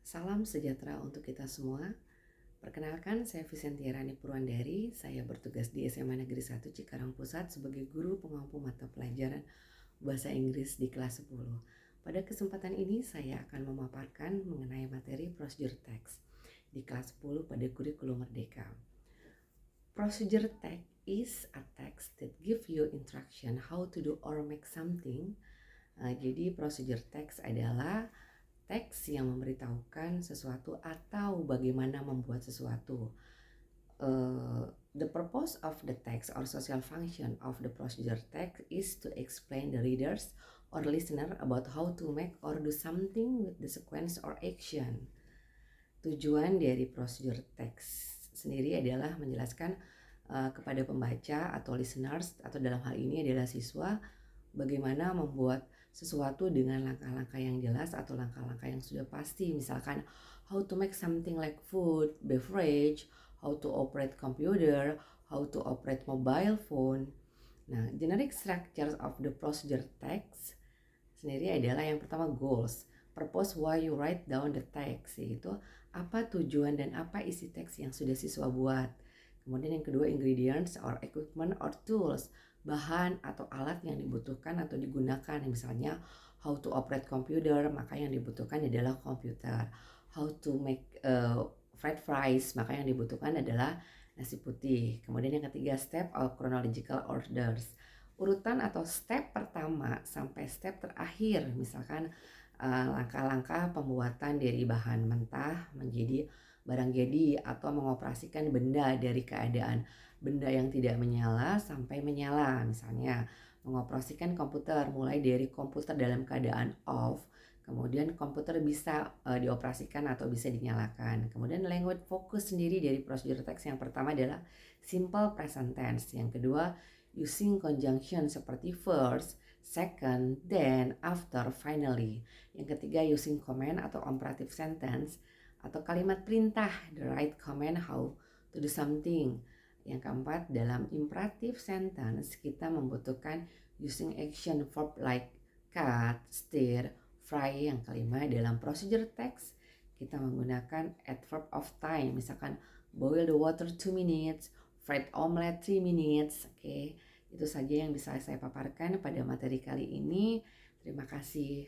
Salam sejahtera untuk kita semua. Perkenalkan, saya Vicentia Rani Purwandari. Saya bertugas di SMA Negeri 1 Cikarang Pusat sebagai guru pengampu mata pelajaran Bahasa Inggris di kelas 10. Pada kesempatan ini saya akan memaparkan mengenai materi Procedure Text di kelas 10 pada kurikulum Merdeka. Procedure Text is a text that give you instruction how to do or make something. Jadi procedure text adalah teks yang memberitahukan sesuatu atau bagaimana membuat sesuatu. The purpose of the text or social function of the procedure text is to explain the readers or listener about how to make or do something with the sequence or action. Tujuan dari procedure text sendiri adalah menjelaskan kepada pembaca atau listeners, atau dalam hal ini adalah siswa, bagaimana membuat sesuatu dengan langkah-langkah yang jelas atau langkah-langkah yang sudah pasti. Misalkan how to make something like food, beverage, how to operate computer, how to operate mobile phone. Nah, generic structure of the procedure text sendiri adalah yang pertama goals, purpose why you write down the text, yaitu apa tujuan dan apa isi teks yang sudah siswa buat. Kemudian yang kedua ingredients or equipment or tools, bahan atau alat yang dibutuhkan atau digunakan. Misalnya how to operate computer, maka yang dibutuhkan adalah komputer. How to make fried fries, maka yang dibutuhkan adalah nasi putih. Kemudian yang ketiga step or chronological orders, urutan atau step pertama sampai step terakhir. Misalkan langkah-langkah pembuatan dari bahan mentah menjadi barang jadi, atau mengoperasikan benda dari keadaan benda yang tidak menyala sampai menyala. Misalnya mengoperasikan komputer mulai dari komputer dalam keadaan off, kemudian komputer bisa dioperasikan atau bisa dinyalakan. Kemudian language focus sendiri dari procedure text yang pertama adalah simple present tense, yang kedua using conjunction seperti first, second, then, after, finally. Yang ketiga using command atau imperative sentence atau kalimat perintah, the right command how to do something. Yang keempat, dalam imperative sentence kita membutuhkan using action verb like cut, stir, fry. Yang kelima, dalam procedure text kita menggunakan adverb of time, misalkan boil the water 2 minutes, fried omelette 3 minutes. Oke, itu saja yang bisa saya paparkan pada materi kali ini. Terima kasih.